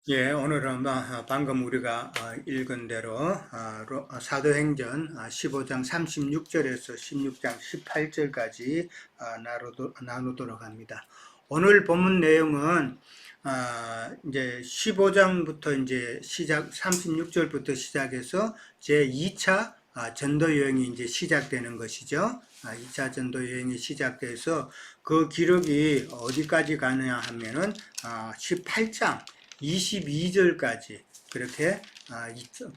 예, 오늘은 방금 우리가 읽은 대로 사도행전 15장 36절에서 16장 18절까지 나누도록 합니다. 오늘 본문 내용은 이제 15장부터 이제 36절부터 시작해서 제 2차 전도 여행이 이제 시작되는 것이죠. 2차 전도 여행이 시작돼서 그 기록이 어디까지 가느냐 하면은 18장 22절까지 그렇게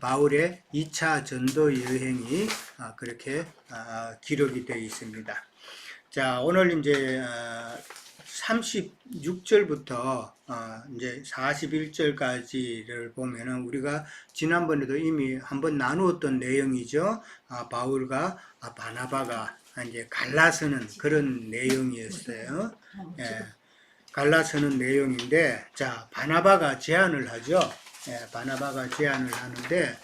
바울의 2차 전도 여행이 그렇게 기록이 되어 있습니다. 자, 오늘 이제 36절부터 이제 41절까지를 보면은 우리가 지난번에도 이미 한번 나누었던 내용이죠. 바울과 바나바가 이제 갈라서는 그런 내용이었어요. 예. 갈라서는 내용인데, 자, 바나바가 제안을 하죠. 예, 바나바가 제안을 하는데,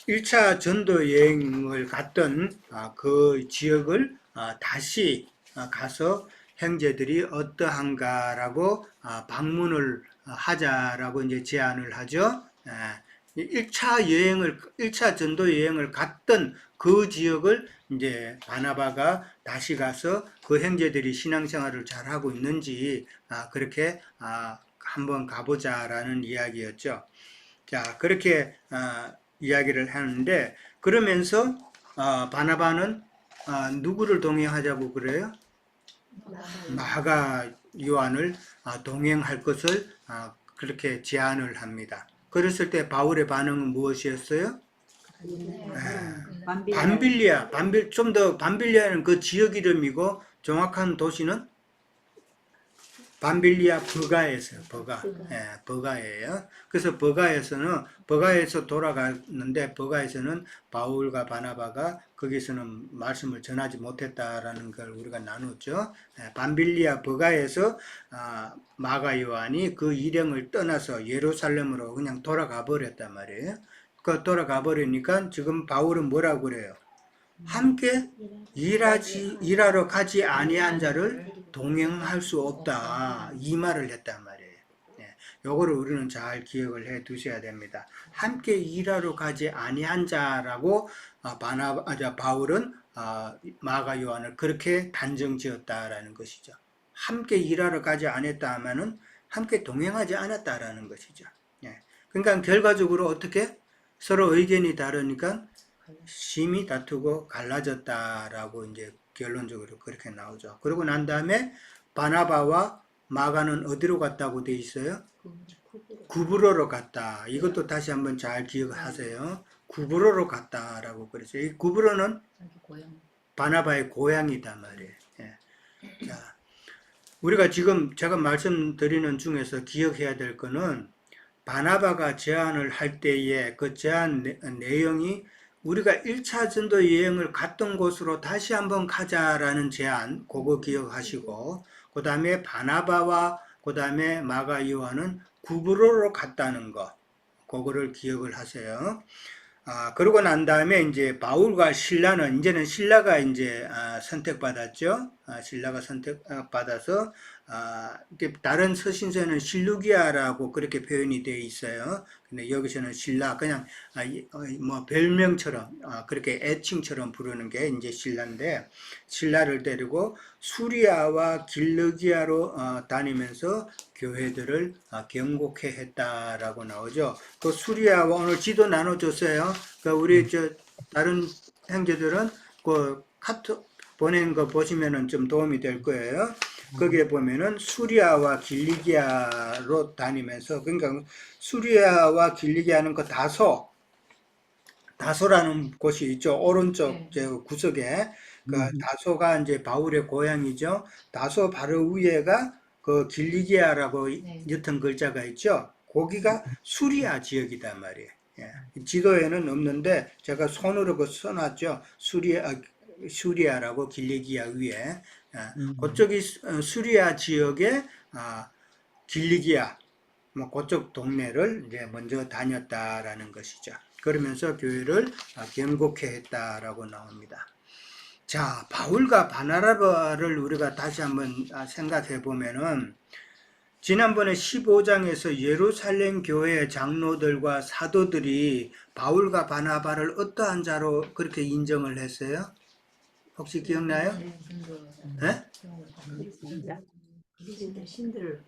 1차 전도 여행을 갔던 그 지역을 다시 가서 형제들이 어떠한가라고 방문을 하자라고 이제 제안을 하죠. 1차 전도 여행을 갔던 그 지역을 이제 바나바가 다시 가서 그 형제들이 신앙생활을 잘 하고 있는지 그렇게 한번 가보자라는 이야기였죠. 자, 그렇게 이야기를 하는데 그러면서 바나바는 누구를 동행하자고 그래요? 마가 요한을 동행할 것을 그렇게 제안을 합니다. 그랬을 때 바울의 반응은 무엇이었어요? 밤빌리아, 좀 더 밤빌리아는 그 지역 이름이고 정확한 도시는 밤빌리아 버가에서요. 버가. 예, 버가예요. 그래서 버가에서 돌아갔는데 버가에서는 바울과 바나바가 거기서는 말씀을 전하지 못했다라는 걸 우리가 나눴죠. 밤빌리아 버가에서 마가 요한이 그 일행을 떠나서 예루살렘으로 그냥 돌아가 버렸단 말이에요. 그 돌아가 버리니까 지금 바울은 뭐라고 그래요? 함께 일하러 가지 아니한 자를 동행할 수 없다. 이 말을 했단 말이에요. 네, 요거를 우리는 잘 기억을 해 두셔야 됩니다. 함께 일하러 가지 아니한 자라고 바울은 마가 요한을 그렇게 단정 지었다라는 것이죠. 함께 일하러 가지 않았다 하면은 함께 동행하지 않았다라는 것이죠. 네. 그러니까 결과적으로 어떻게 서로 의견이 다르니까 심히 다투고 갈라졌다라고 이제 결론적으로 그렇게 나오죠. 그러고 난 다음에 바나바와 마가는 어디로 갔다고 돼 있어요? 구브로로 갔다. 이것도 다시 한번 잘 기억하세요. 구브로로 갔다라고 그랬어요. 이 구브로는 바나바의 고향이다 말이에요. 예. 자, 우리가 지금 제가 말씀드리는 중에서 기억해야 될 거는 바나바가 제안을 할 때에 그 제안 내용이 우리가 1차 전도 여행을 갔던 곳으로 다시 한번 가자라는 제안, 그거 기억하시고, 그 다음에 바나바와 그 다음에 마가 요한은 구브로로 갔다는 거, 그거를 기억을 하세요. 그러고 난 다음에 이제 바울과 신라는 이제는 신라가 이제 선택받았죠. 신라가 선택받아서 다른 서신서는 실루기아라고 그렇게 표현이 되어 있어요. 근데 여기서는 신라 그냥 뭐 별명처럼 그렇게 애칭처럼 부르는 게 이제 신라인데 신라를 데리고 수리아와 길르기아로 다니면서 교회들을 경고케 했다라고 나오죠. 그 수리아와 오늘 지도 나눠줬어요. 그 우리 다른 형제들은 그 카톡 보낸 거 보시면은 좀 도움이 될 거예요. 거기에 보면은 수리아와 길리기아로 다니면서 그러니까 수리아와 길리기아는 그 다소라는 곳이 있죠. 오른쪽 구석에 그 다소가 이제 바울의 고향이죠. 다소 바로 위에가 그 길리기아라고 옅은 글자가 있죠. 거기가 수리아 지역이단 말이에요. 예. 지도에는 없는데 제가 손으로 그 써놨죠. 수리아라고 길리기아 위에. 그쪽이 수리아 지역의 길리기아 뭐 그쪽 동네를 이제 먼저 다녔다라는 것이죠. 그러면서 교회를 경고케 했다라고 나옵니다. 자, 바울과 바나바를 우리가 다시 한번 생각해 보면은 지난번에 15장에서 예루살렘 교회 장로들과 사도들이 바울과 바나바를 어떠한 자로 그렇게 인정을 했어요? 혹시 기억나요? 네? 신들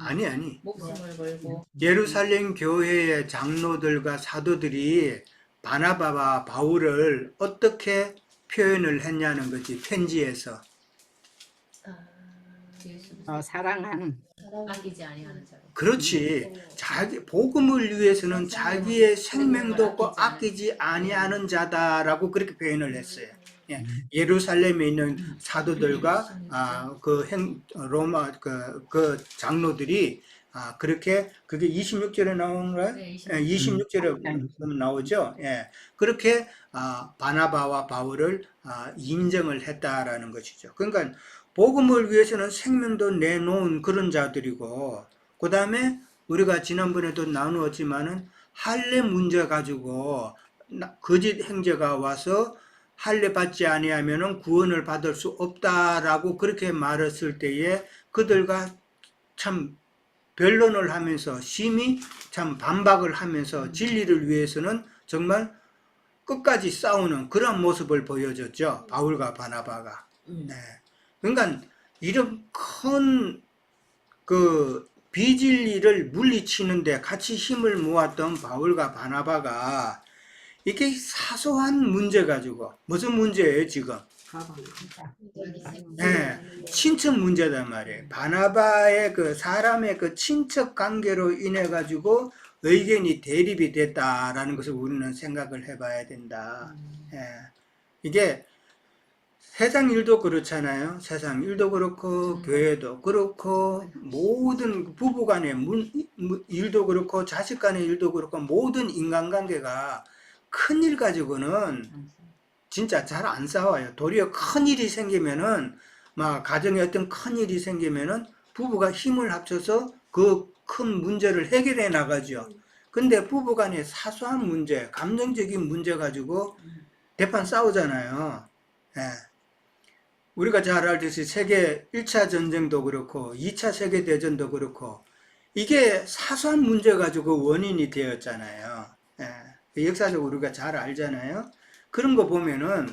아니. 목숨을 걸고 예루살렘 교회의 장로들과 사도들이 바나바와 바울을 어떻게 표현을 했냐는 거지, 편지에서. 사랑하는 아끼지 아니하는 자로. 그렇지. 자기 복음을 위해서는 자기의 생명도 아끼지 아니하는 자다라고 그렇게 표현을 했어요. 예, 예루살렘에 있는 사도들과 로마 그 장로들이 그렇게 그게 26절에 나오는가요? 네, 26절에 나오죠. 예, 그렇게 바나바와 바울을 인정을 했다라는 것이죠. 그러니까 복음을 위해서는 생명도 내놓은 그런 자들이고, 그 다음에 우리가 지난번에도 나누었지만은 할례 문제 가지고 거짓 행자가 와서 할례 받지 아니하면은 구원을 받을 수 없다라고 그렇게 말했을 때에 그들과 참 변론을 하면서 심히 참 반박을 하면서 진리를 위해서는 정말 끝까지 싸우는 그런 모습을 보여줬죠. 바울과 바나바가. 네. 그러니까 이런 큰 그 비진리를 물리치는데 같이 힘을 모았던 바울과 바나바가 이게 사소한 문제 가지고 무슨 문제예요 지금? 네, 친척 문제단 말이에요. 바나바의 그 사람의 그 친척 관계로 인해 가지고 의견이 대립이 됐다라는 것을 우리는 생각을 해봐야 된다. 예, 이게 세상 일도 그렇잖아요. 세상 일도 그렇고 교회도 그렇고 모든 부부 간의 일도 그렇고 자식 간의 일도 그렇고 모든 인간관계가 큰 일 가지고는 진짜 잘 안 싸워요. 도리어 큰 일이 생기면은 막 가정에 어떤 큰 일이 생기면은 부부가 힘을 합쳐서 그 큰 문제를 해결해 나가죠. 근데 부부 간의 사소한 문제, 감정적인 문제 가지고 대판 싸우잖아요. 예. 우리가 잘 알듯이 세계 1차 전쟁도 그렇고 2차 세계대전도 그렇고 이게 사소한 문제 가지고 원인이 되었잖아요. 예, 역사적으로 우리가 잘 알잖아요. 그런 거 보면은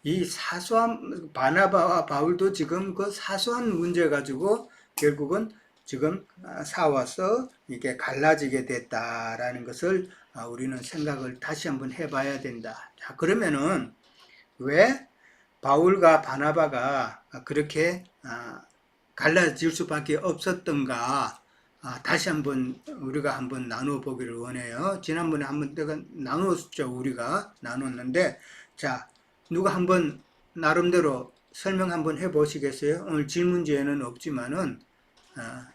이 사소한 바나바와 바울도 지금 그 사소한 문제 가지고 결국은 지금 싸워서 이게 갈라지게 됐다라는 것을 우리는 생각을 다시 한번 해봐야 된다. 자, 그러면은 왜 바울과 바나바가 그렇게 갈라질 수밖에 없었던가 다시 한번 우리가 한번 나누어 보기를 원해요. 지난번에 한번 내가 나누었죠. 우리가 나눴는데 자 누가 한번 나름대로 설명 한번 해 보시겠어요? 오늘 질문지에는 없지만은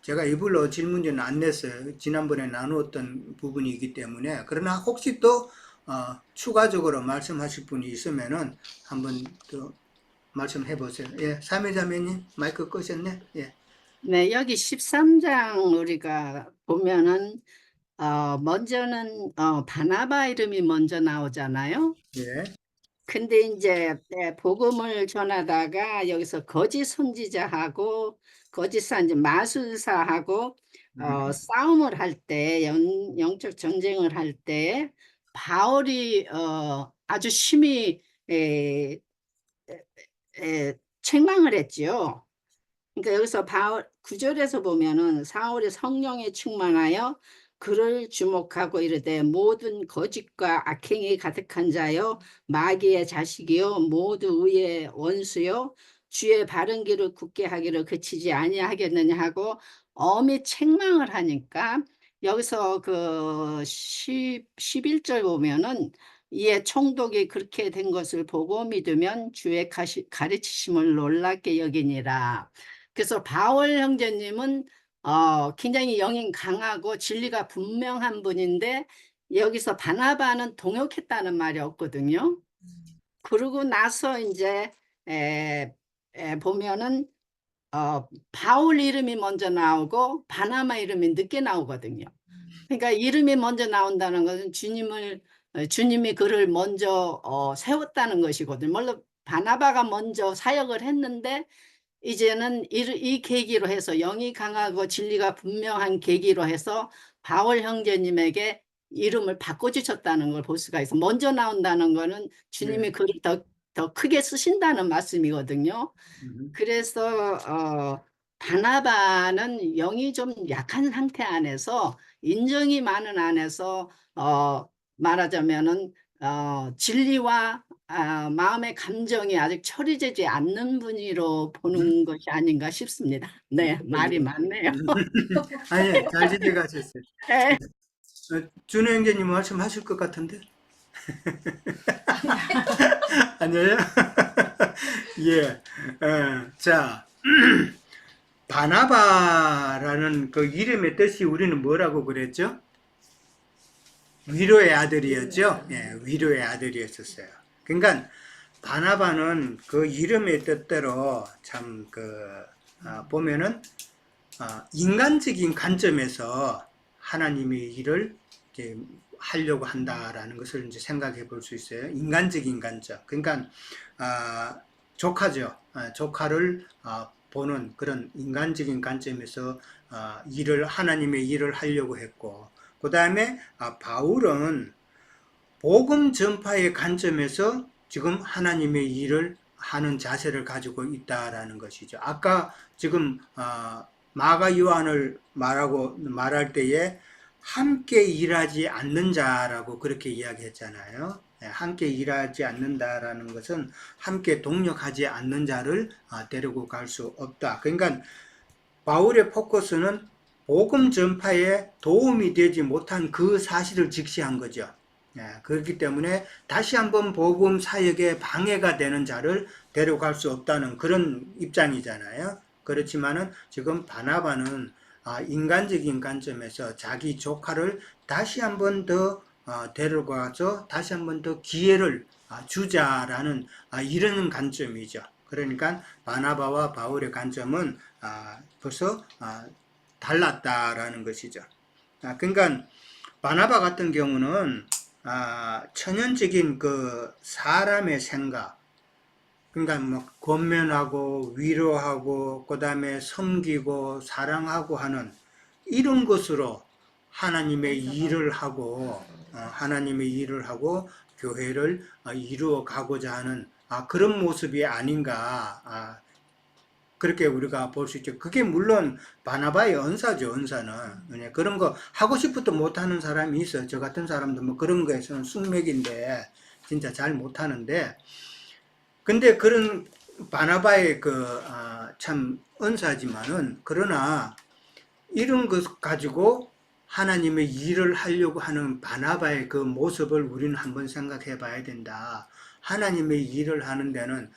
제가 이불로 질문지는 안 냈어요. 지난번에 나누었던 부분이기 때문에. 그러나 혹시 또 추가적으로 말씀하실 분이 있으면은 한번 더 말씀해 보세요. 예, 사매자매님 마이크 끄셨네. 예. 네, 여기 13장 우리가 보면은 먼저는 바나바 이름이 먼저 나오잖아요. 예. 근데 이제 복음을 전하다가 여기서 거짓 선지자하고 이제 마술사하고 싸움을 할 때 영적 전쟁을 할 때 바울이 아주 심히 책망을 했지요. 그러니까 여기서 바울 9절에서 보면은 사울이 성령에 충만하여 그를 주목하고 이르되 모든 거짓과 악행이 가득한 자요 마귀의 자식이요 모두 의의 원수요 주의 바른 길을 굳게 하기를 그치지 아니하겠느냐 하고 엄히 책망을 하니까 여기서 그 11절 보면은 이에 총독이 그렇게 된 것을 보고 믿으면 주의 가르치심을 놀랍게 여기니라. 그래서 바울 형제님은 굉장히 영이 강하고 진리가 분명한 분인데 여기서 바나바는 동역했다는 말이 없거든요. 그러고 나서 이제 보면은 바울 이름이 먼저 나오고 바나바 이름이 늦게 나오거든요. 그러니까 이름이 먼저 나온다는 것은 주님이 그를 먼저 세웠다는 것이거든요. 물론 바나바가 먼저 사역을 했는데 이제는 이 계기로 해서 영이 강하고 진리가 분명한 계기로 해서 바울 형제님에게 이름을 바꿔주셨다는 걸 볼 수가 있어. 먼저 나온다는 거는 주님이 네. 글을 더 크게 쓰신다는 말씀이거든요. 음. 그래서 바나바는 영이 좀 약한 상태 안에서 인정이 많은 안에서 말하자면은 진리와 마음의 감정이 아직 처리되지 않는 분으로 보는 것이 아닌가 싶습니다. 네, 말이 많네요. 아니, 잘 지내가셨어요. 네. 준호 형제님 말씀하실 것 같은데? 아니에요? 예. 자, 바나바라는 그 이름의 뜻이 우리는 뭐라고 그랬죠? 위로의 아들이었죠? 예, 위로의 아들이었었어요. 그러니까 바나바는 그 이름의 뜻대로 참 보면은 인간적인 관점에서 하나님의 일을 이제 하려고 한다라는 것을 이제 생각해 볼 수 있어요. 인간적인 관점. 그러니까 조카죠. 조카를 보는 그런 인간적인 관점에서 하나님의 일을 하려고 했고, 그 다음에 바울은 복음 전파의 관점에서 지금 하나님의 일을 하는 자세를 가지고 있다라는 것이죠. 아까 지금 마가 요한을 말할 때에 함께 일하지 않는 자라고 그렇게 이야기했잖아요. 함께 일하지 않는다라는 것은 함께 동력하지 않는 자를 데리고 갈 수 없다. 그러니까 바울의 포커스는 복음 전파에 도움이 되지 못한 그 사실을 직시한 거죠. 그렇기 때문에 다시 한번 복음 사역에 방해가 되는 자를 데려갈 수 없다는 그런 입장이잖아요. 그렇지만은 지금 바나바는 인간적인 관점에서 자기 조카를 다시 한번 더 데려가서 다시 한번 더 기회를 주자라는 이런 관점이죠. 그러니까 바나바와 바울의 관점은 벌써 달랐다라는 것이죠. 그러니까 바나바 같은 경우는 천연적인 그 사람의 생각, 그러니까 뭐 권면하고 위로하고 그 다음에 섬기고 사랑하고 하는 이런 것으로 하나님의 일을 하고 교회를 이루어 가고자 하는 그런 모습이 아닌가, 그렇게 우리가 볼 수 있죠. 그게 물론 바나바의 언사죠, 언사는. 그런 거 하고 싶어도 못하는 사람이 있어요. 저 같은 사람도 뭐 그런 거에서는 숙맥인데 진짜 잘 못하는데, 근데 그런 바나바의 참 언사지만은, 그러나 이런 것 가지고 하나님의 일을 하려고 하는 바나바의 그 모습을 우리는 한번 생각해 봐야 된다. 하나님의 일을 하는 데는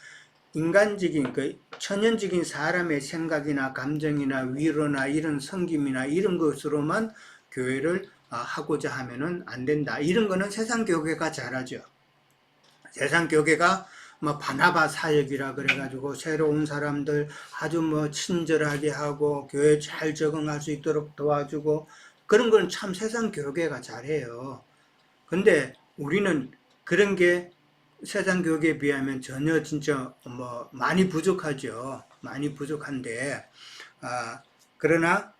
인간적인 천연적인 사람의 생각이나 감정이나 위로나 이런 섬김이나 이런 것으로만 교회를 하고자 하면은 안 된다. 이런 거는 세상 교회가 잘하죠. 세상 교회가 뭐 바나바 사역이라 그래가지고 새로운 사람들 아주 뭐 친절하게 하고 교회에 잘 적응할 수 있도록 도와주고, 그런 건 참 세상 교회가 잘해요. 근데 우리는 그런 게 세상 교육에 비하면 전혀 진짜 뭐 많이 부족하죠. 많이 부족한데, 그러나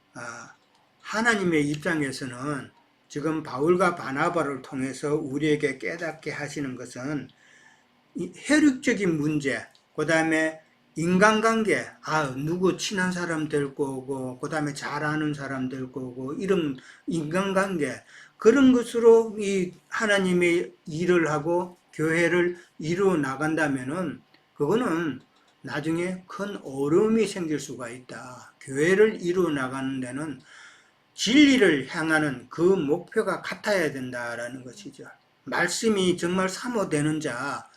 하나님의 입장에서는 지금 바울과 바나바를 통해서 우리에게 깨닫게 하시는 것은 혈육적인 문제, 그 다음에 인간관계, 누구 친한 사람 될 거고, 그 다음에 잘 아는 사람 될 거고, 이런 인간관계, 그런 것으로 이 하나님의 일을 하고 교회를 이루어 나간다면은, 그거는 나중에 큰 어려움이 생길 수가 있다. 교회를 이루어 나가는 데는 진리를 향하는 그 목표가 같아야 된다라는 것이죠. 말씀이 정말 사모되는 자,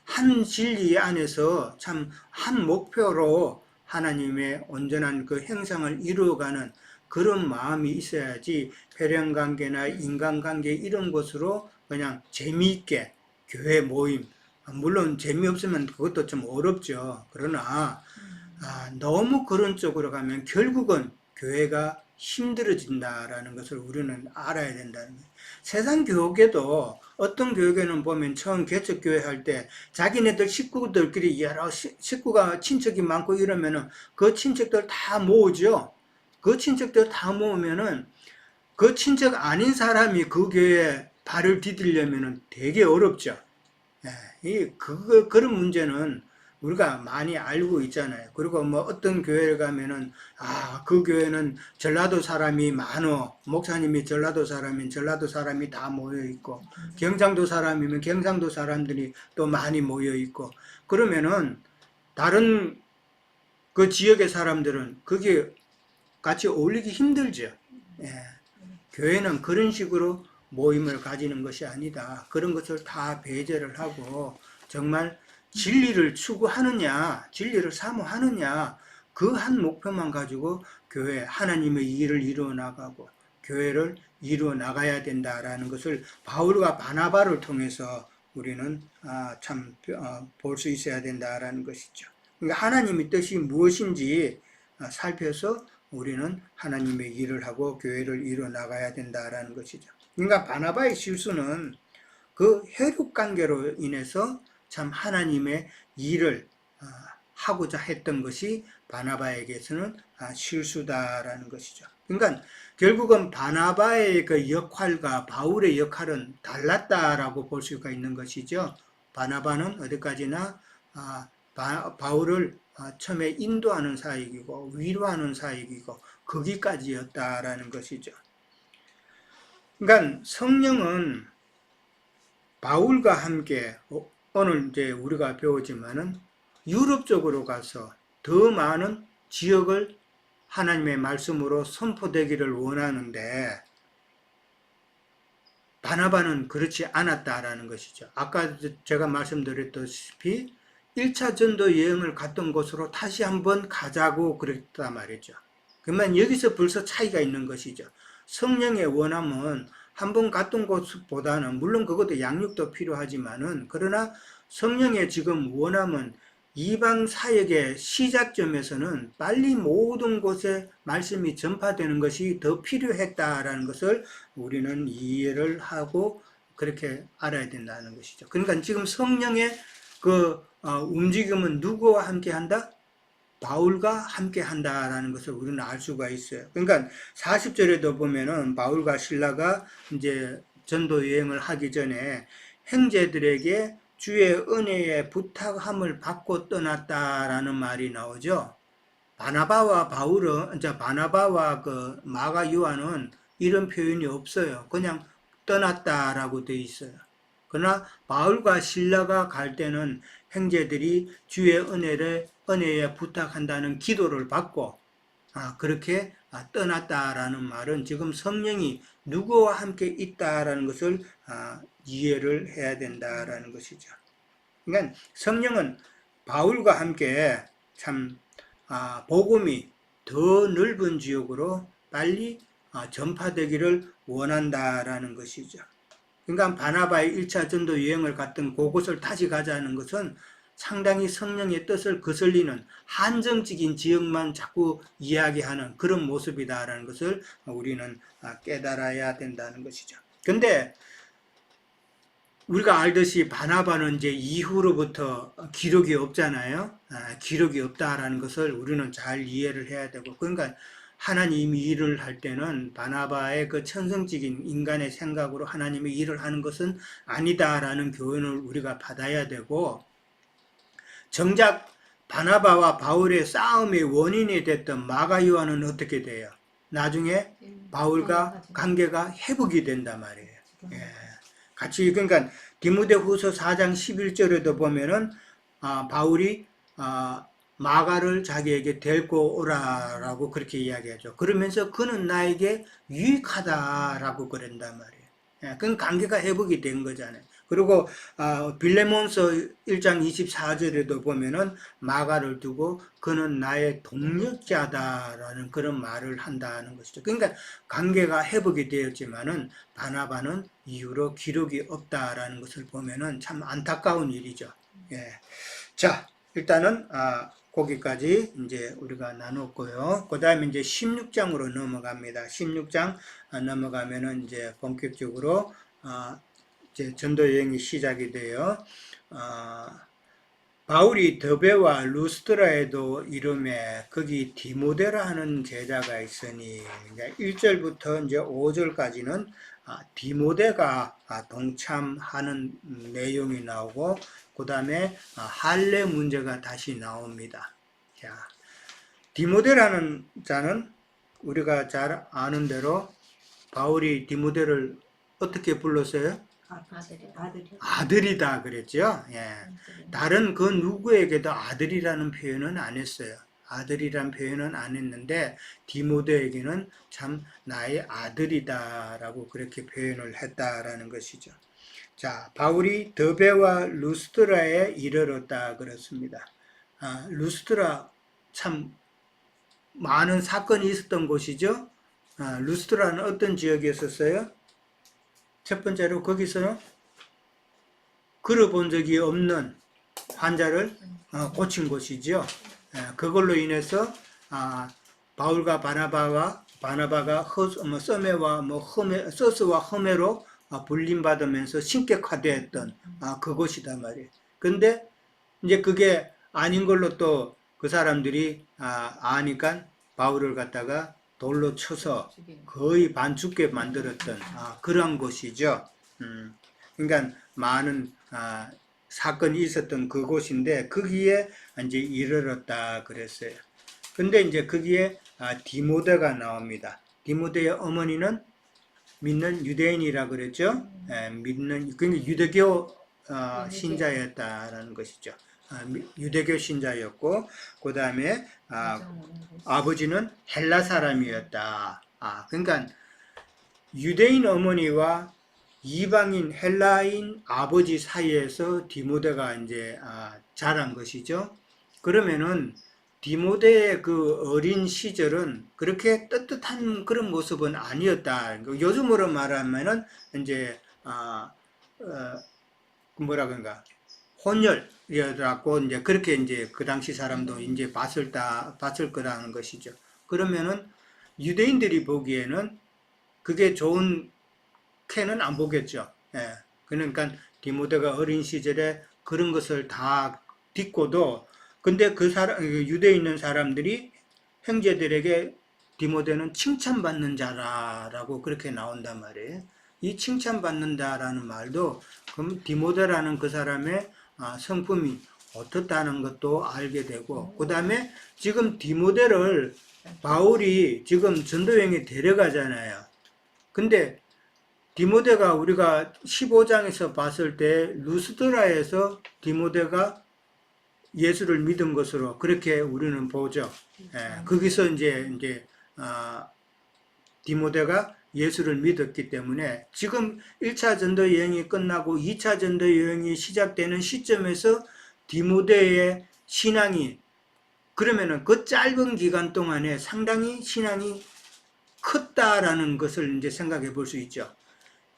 한 진리 안에서 참 한 목표로 하나님의 온전한 그 형상을 이루어가는 그런 마음이 있어야지, 혈연관계나 인간관계 이런 것으로 그냥 재미있게 교회 모임, 물론 재미없으면 그것도 좀 어렵죠. 그러나 너무 그런 쪽으로 가면 결국은 교회가 힘들어진다라는 것을 우리는 알아야 된다는 거예요. 세상 교회도 어떤 교회는 보면 처음 개척교회 할 때 자기네들 식구들끼리 여러 식구가 친척이 많고 이러면은 그 친척들 다 모으죠. 그 친척들 다 모으면은 그 친척 아닌 사람이 그 교회에 발을 디디려면은 되게 어렵죠. 예, 그런 문제는 우리가 많이 알고 있잖아요. 그리고 뭐 어떤 교회를 가면은, 그 교회는 전라도 사람이 많어. 목사님이 전라도 사람이면 전라도 사람이 다 모여 있고, 경상도 사람이면 경상도 사람들이 또 많이 모여 있고, 그러면은 다른 그 지역의 사람들은 그게 같이 어울리기 힘들죠. 예. 교회는 그런 식으로 모임을 가지는 것이 아니다. 그런 것을 다 배제를 하고 정말 진리를 추구하느냐, 진리를 사모하느냐, 그 한 목표만 가지고 교회 하나님의 일을 이루어 나가고 교회를 이루어 나가야 된다라는 것을 바울과 바나바를 통해서 우리는 참 볼 수 있어야 된다라는 것이죠. 그러니까 하나님의 뜻이 무엇인지 살펴서 우리는 하나님의 일을 하고 교회를 이루어 나가야 된다라는 것이죠. 그러니까 바나바의 실수는 그 혈육 관계로 인해서 참 하나님의 일을 하고자 했던 것이 바나바에게서는 실수다라는 것이죠. 그러니까 결국은 바나바의 그 역할과 바울의 역할은 달랐다라고 볼 수가 있는 것이죠. 바나바는 어디까지나 바울을 처음에 인도하는 사역이고 위로하는 사역이고 거기까지였다라는 것이죠. 그러니까 성령은 바울과 함께 오늘 이제 우리가 배우지만은 유럽 쪽으로 가서 더 많은 지역을 하나님의 말씀으로 선포되기를 원하는데 바나바는 그렇지 않았다라는 것이죠. 아까 제가 말씀드렸다시피 1차 전도 여행을 갔던 곳으로 다시 한번 가자고 그랬단 말이죠. 그러면 여기서 벌써 차이가 있는 것이죠. 성령의 원함은 한번 갔던 곳보다는 물론 그것도 양육도 필요하지만은 그러나 성령의 지금 원함은 이방 사역의 시작점에서는 빨리 모든 곳에 말씀이 전파되는 것이 더 필요했다라는 것을 우리는 이해를 하고 그렇게 알아야 된다는 것이죠. 그러니까 지금 성령의 그 움직임은 누구와 함께 한다? 바울과 함께 한다라는 것을 우리는 알 수가 있어요. 그러니까 40절에도 보면은 바울과 실라가 이제 전도 여행을 하기 전에 형제들에게 주의 은혜의 부탁함을 받고 떠났다라는 말이 나오죠. 바나바와 그 마가 요한은 이런 표현이 없어요. 그냥 떠났다라고 되어 있어요. 그러나 바울과 실라가 갈 때는 형제들이 주의 은혜에 부탁한다는 기도를 받고 그렇게 떠났다라는 말은 지금 성령이 누구와 함께 있다라는 것을 이해를 해야 된다라는 것이죠. 그러니까 성령은 바울과 함께 참 복음이 더 넓은 지역으로 빨리 전파되기를 원한다라는 것이죠. 그러니까 바나바의 1차 전도 여행을 갔던 그곳을 다시 가자는 것은 상당히 성령의 뜻을 거슬리는 한정적인 지역만 자꾸 이야기하는 그런 모습이다라는 것을 우리는 깨달아야 된다는 것이죠. 근데 우리가 알듯이 바나바는 이제 이후로부터 기록이 없잖아요. 기록이 없다라는 것을 우리는 잘 이해를 해야 되고, 그러니까 하나님이 일을 할 때는 바나바의 그 천성적인 인간의 생각으로 하나님의 일을 하는 것은 아니다라는 교훈을 우리가 받아야 되고, 정작 바나바와 바울의 싸움의 원인이 됐던 마가 요한은 어떻게 돼요? 나중에 바울과 관계가 회복이 된단 말이에요. 예. 같이, 그러니까 디모데후서 4장 11절에도 보면은 바울이 마가를 자기에게 데리고 오라라고 그렇게 이야기하죠. 그러면서 그는 나에게 유익하다라고 그런단 말이에요. 예, 그건 관계가 회복이 된 거잖아요. 그리고 빌레몬서 1장 24절에도 보면은 마가를 두고 그는 나의 동력자다라는 그런 말을 한다는 것이죠. 그러니까 관계가 회복이 되었지만은 바나바는 이후로 기록이 없다라는 것을 보면은 참 안타까운 일이죠. 예. 자, 일단은 거기까지 이제 우리가 나눴고요. 그 다음에 이제 16장으로 넘어갑니다. 16장 넘어가면은 이제 본격적으로 이제 전도 여행이 시작이 돼요. 바울이 더베와 루스드라에도 이름에 거기 디모데라 하는 제자가 있으니 이제 1절부터 이제 5절까지는 디모데가 동참하는 내용이 나오고 그 다음에 할례 문제가 다시 나옵니다. 자, 디모데라는 자는 우리가 잘 아는 대로 바울이 디모데를 어떻게 불렀어요? 아들이다 그랬죠. 예. 다른 그 누구에게도 아들이라는 표현은 안 했어요. 아들이란 표현은 안 했는데 디모데에게는 참 나의 아들이다라고 그렇게 표현을 했다라는 것이죠. 자, 바울이 더베와 루스드라에 이르렀다 그렇습니다. 루스드라 참 많은 사건이 있었던 곳이죠. 루스드라는 어떤 지역에 있었어요? 첫 번째로 거기서 걸어본 적이 없는 환자를 고친 곳이죠. 그걸로 인해서 바울과 바나바가 썸에와 서스와 흠에로 불림받으면서 신격화되었던 그곳이다 말이에요. 근데 이제 그게 아닌 걸로 또 그 사람들이 아니까 바울을 갖다가 돌로 쳐서 거의 반죽게 만들었던 그런 곳이죠. 그러니까 많은 사건이 있었던 그곳인데 거기에 이제 이르렀다 그랬어요. 근데 이제 거기에 디모데가 나옵니다. 디모데의 어머니는 믿는 유대인이라 그랬죠. 믿는 그러니까 유대교 신자였다라는 것이죠. 유대교 신자였고 그 다음에 아버지는 헬라 사람이었다. 그러니까 유대인 어머니와 이방인 헬라인 아버지 사이에서 디모데가 이제 자란 것이죠. 그러면은 디모데의 그 어린 시절은 그렇게 떳떳한 그런 모습은 아니었다. 요즘으로 말하면은 이제 뭐라 그런가 혼혈이라고 이제 그렇게 이제 그 당시 사람도 이제 봤을 거라는 것이죠. 그러면은 유대인들이 보기에는 그게 좋은 캐는 안 보겠죠. 예. 그러니까 디모데가 어린 시절에 그런 것을 다 딛고도 근데 유대에 있는 사람들이 형제들에게 디모데는 칭찬받는 자라라고 그렇게 나온단 말이에요. 이 칭찬받는다라는 말도 그럼 디모데라는 그 사람의 성품이 어떻다는 것도 알게 되고 그 다음에 지금 디모데를 바울이 지금 전도여행에 데려가잖아요. 근데 디모데가 우리가 15장에서 봤을 때 루스드라에서 디모데가 예수를 믿은 것으로 그렇게 우리는 보죠. 거기서 이제 디모데가 예수를 믿었기 때문에 지금 1차 전도 여행이 끝나고 2차 전도 여행이 시작되는 시점에서 디모데의 신앙이 그러면은 그 짧은 기간 동안에 상당히 신앙이 컸다라는 것을 이제 생각해 볼 수 있죠.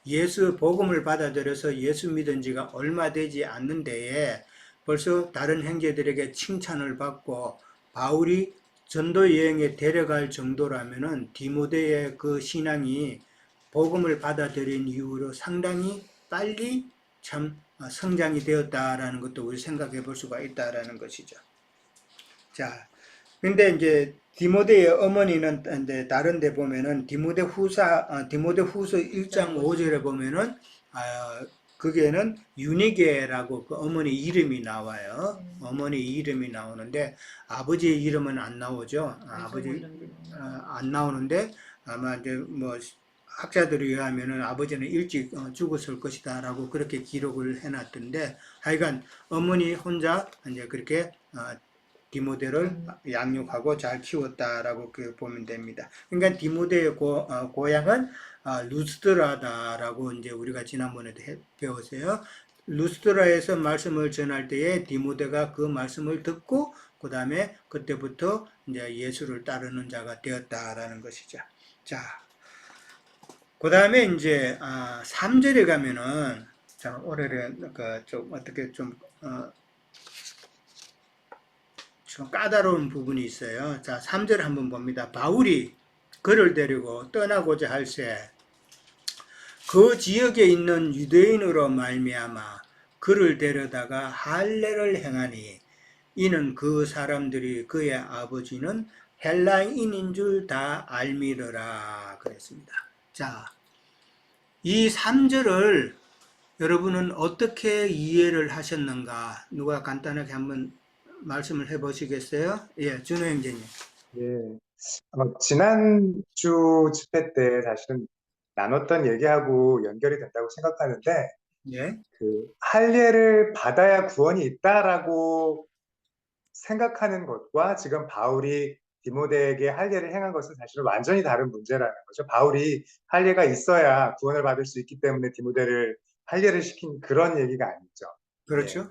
예수 복음을 받아들여서 예수 믿은 지가 얼마 되지 않는 데에 벌써 다른 형제들에게 칭찬을 받고 바울이 전도 여행에 데려갈 정도라면은 디모데의 그 신앙이 복음을 받아들인 이후로 상당히 빨리 참 성장이 되었다라는 것도 우리 생각해 볼 수가 있다라는 것이죠. 자, 근데 이제 디모데의 어머니는 이제 다른 데 보면은 디모데 후서 1장 5절에 보면은 거기에는 유니게라고 그 어머니 이름이 나와요. 어머니 이름이 나오는데 아버지의 이름은 안 나오죠. 아버지 안 나오는데 아마 이제 뭐 학자들에 의하면은 아버지는 일찍 죽었을 것이다라고 그렇게 기록을 해놨던데 하여간 어머니 혼자 이제 그렇게 디모데를 양육하고 잘 키웠다라고 보면 됩니다. 그러니까 디모데의 고향은 루스드라다라고 이제 우리가 지난번에도 배웠어요. 루스드라에서 말씀을 전할 때에 디모데가 그 말씀을 듣고 그 다음에 그때부터 이제 예수를 따르는 자가 되었다라는 것이죠. 자, 그 다음에 이제 3절에 가면은 자 오늘은 좀 어떻게 좀 좀 까다로운 부분이 있어요. 자, 3절 한번 봅니다. 바울이 그를 데리고 떠나고자 할새 그 지역에 있는 유대인으로 말미암아 그를 데려다가 할례를 행하니 이는 그 사람들이 그의 아버지는 헬라인인 줄 다 알미르라 그랬습니다. 자, 이 3절을 여러분은 어떻게 이해를 하셨는가? 누가 간단하게 한번 말씀을 해보시겠어요? 예, 준호 형제님. 예. 지난주 집회 때 사실은 나눴던 얘기하고 연결이 된다고 생각하는데, 예, 할례를 받아야 구원이 있다라고 생각하는 것과 지금 바울이 디모데에게 할례를 행한 것은 사실은 완전히 다른 문제라는 거죠. 바울이 할례가 있어야 구원을 받을 수 있기 때문에 디모데를 할례를 시킨 그런 얘기가 아니죠. 그렇죠.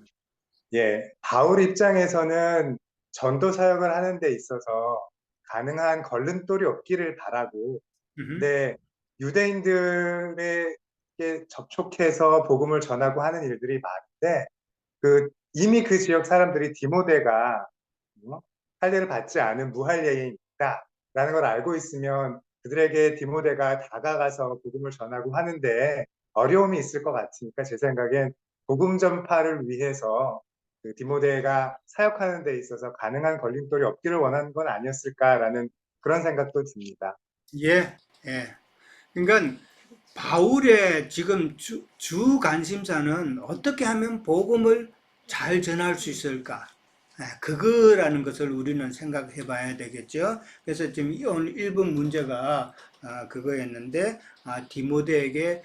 바울 입장에서는 전도 사역을 하는 데 있어서 가능한 걸림돌이 없기를 바라고, 근데 유대인들에게 접촉해서 복음을 전하고 하는 일들이 많은데, 이미 그 지역 사람들이 디모데가 할례를 받지 않은 무할례인이다 라는 걸 알고 있으면 그들에게 디모데가 다가가서 복음을 전하고 하는데 어려움이 있을 것 같으니까 제 생각엔 복음 전파를 위해서 디모데가 사역하는 데 있어서 가능한 걸림돌이 없기를 원하는 건 아니었을까라는 그런 생각도 듭니다. 예, 예. 그러니까 바울의 지금 주 관심사는 어떻게 하면 복음을 잘 전할 수 있을까? 그거라는 것을 우리는 생각해 봐야 되겠죠. 그래서 지금 오늘 1번 문제가 그거였는데, 디모데에게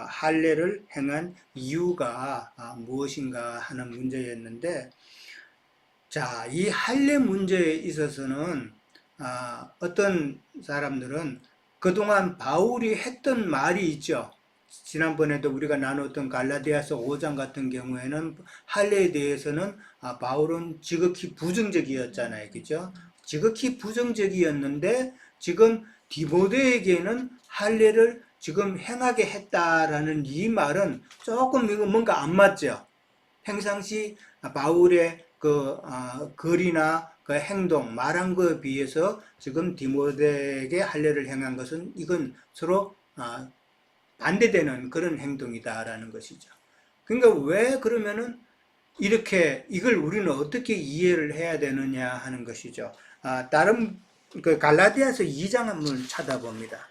할례를 행한 이유가 무엇인가 하는 문제였는데, 자, 이 할례 문제에 있어서는 어떤 사람들은 그동안 바울이 했던 말이 있죠. 지난번에도 우리가 나눴던 갈라디아서 5장 같은 경우에는 할례에 대해서는 바울은 지극히 부정적이었잖아요. 그죠? 지극히 부정적이었는데 지금 디모데에게는 할례를 지금 행하게 했다라는 이 말은 조금 이거 뭔가 안 맞죠. 평상시 바울의 글이나 그 행동, 말한 거에 비해서 지금 디모데에게 할례를 행한 것은 이건 서로 반대되는 그런 행동이다라는 것이죠. 그러니까 왜 그러면은 이렇게 이걸 우리는 어떻게 이해를 해야 되느냐 하는 것이죠. 다른 갈라디아서 2장 한번 찾아봅니다.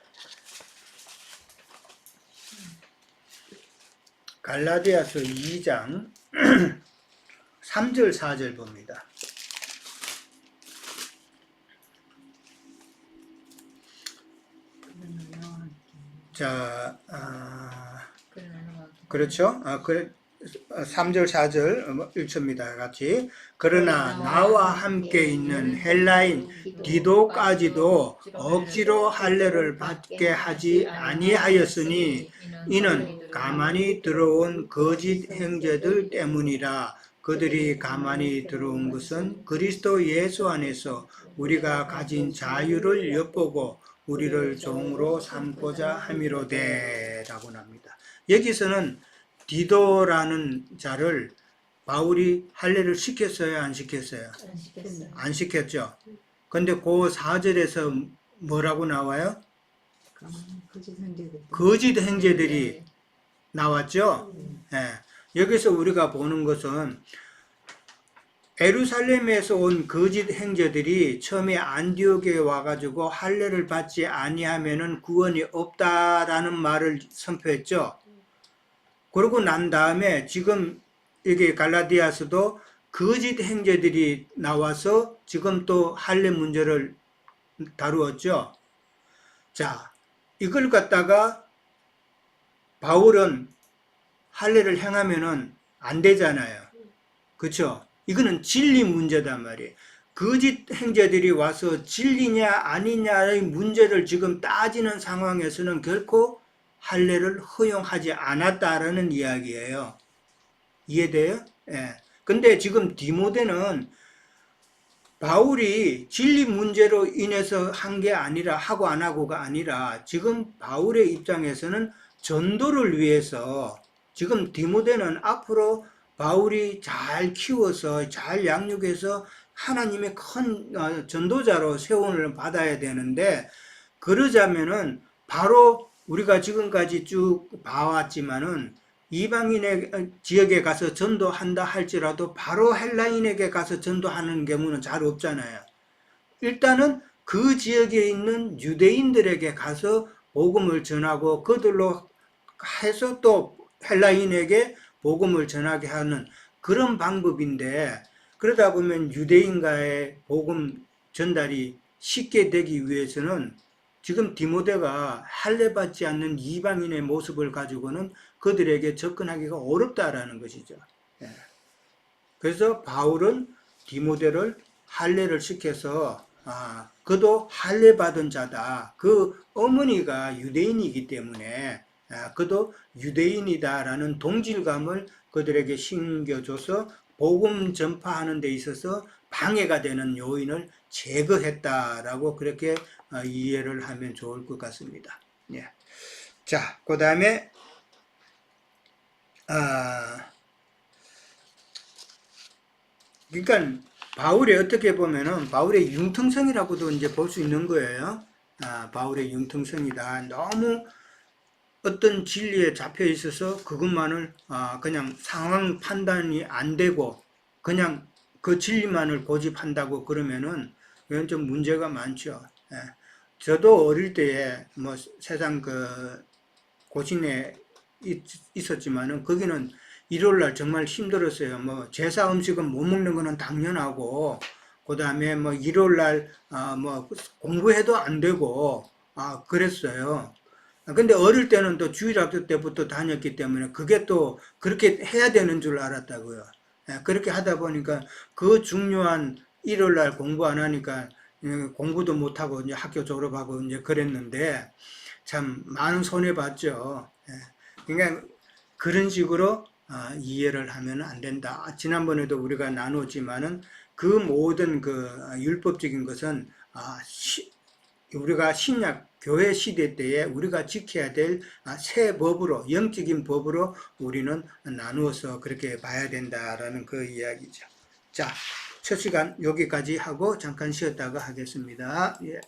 갈라디아서 2장 3절 4절 봅니다. 자, 그렇죠? 3절 4절 읽습니다. 같이. 그러나 나와 함께 있는 헬라인 디도까지도 억지로 할례를 받게 하지 아니하였으니 이는 가만히 들어온 거짓 형제들 때문이라. 그들이 가만히 들어온 것은 그리스도 예수 안에서 우리가 가진 자유를 엿보고 우리를 종으로 삼고자 함이로되 라고 합니다. 여기서는 디도라는 자를 바울이 할례를 시켰어요? 안 시켰어요? 안 시켰죠. 근데 그 4절에서 뭐라고 나와요? 거짓 형제들이 나왔죠. 여기서 우리가 보는 것은 예루살렘에서 온 거짓 형제들이 처음에 안디옥에 와가지고 할례를 받지 아니하면은 구원이 없다라는 말을 선포했죠. 그러고 난 다음에 지금 여기 갈라디아서도 거짓 형제들이 나와서 지금 또 할례 문제를 다루었죠. 자, 이걸 갖다가 바울은 할례를 행하면은 안 되잖아요. 그렇죠? 이거는 진리 문제단 말이에요. 거짓 형제들이 와서 진리냐 아니냐의 문제를 지금 따지는 상황에서는 결코 할례를 허용하지 않았다라는 이야기예요. 이해돼요? 예. 근데 지금 디모데는 바울이 진리 문제로 인해서 한 게 아니라 하고 안 하고가 아니라 지금 바울의 입장에서는 전도를 위해서 지금 디모데는 앞으로 바울이 잘 키워서 잘 양육해서 하나님의 큰 전도자로 세움을 받아야 되는데, 그러자면은 바로 우리가 지금까지 쭉 봐왔지만은 이방인의 지역에 가서 전도한다 할지라도 바로 헬라인에게 가서 전도하는 경우는 잘 없잖아요. 일단은 그 지역에 있는 유대인들에게 가서 복음을 전하고 그들로 해서 또 헬라인에게 복음을 전하게 하는 그런 방법인데, 그러다 보면 유대인과의 복음 전달이 쉽게 되기 위해서는 지금 디모데가 할례받지 않는 이방인의 모습을 가지고는 그들에게 접근하기가 어렵다라는 것이죠. 그래서 바울은 디모데를 할례를 시켜서 그도 할례받은 자다. 그 어머니가 유대인이기 때문에 그도 유대인이다라는 동질감을 그들에게 심겨줘서 복음 전파하는 데 있어서 방해가 되는 요인을 제거했다라고 그렇게 이해를 하면 좋을 것 같습니다. 예. 자, 그 다음에 그러니까 바울이 어떻게 보면은 바울의 융통성이라고도 이제 볼 수 있는 거예요. 바울의 융통성이다. 너무 어떤 진리에 잡혀 있어서 그것만을 그냥 상황 판단이 안 되고 그냥 그 진리만을 고집한다고 그러면은 이건 좀 문제가 많죠. 예. 저도 어릴 때에 뭐 세상 그 고신에 있었지만은 거기는 일요일날 정말 힘들었어요. 뭐 제사 음식은 못 먹는 거는 당연하고, 그 다음에 뭐 일요일날 뭐 공부해도 안 되고 그랬어요. 근데 어릴 때는 또 주일학교 때부터 다녔기 때문에 그게 또 그렇게 해야 되는 줄 알았다고요. 그렇게 하다 보니까 그 중요한 일요일날 공부 안 하니까 공부도 못하고 이제 학교 졸업하고 이제 그랬는데 참 많은 손해봤죠. 그러니까 그런 식으로 이해를 하면 안 된다. 지난번에도 우리가 나눴지만은 그 모든 그 율법적인 것은 우리가 신약 교회 시대 때에 우리가 지켜야 될 새 법으로, 영적인 법으로 우리는 나누어서 그렇게 봐야 된다라는 그 이야기죠. 자, 첫 시간 여기까지 하고 잠깐 쉬었다가 하겠습니다. 예.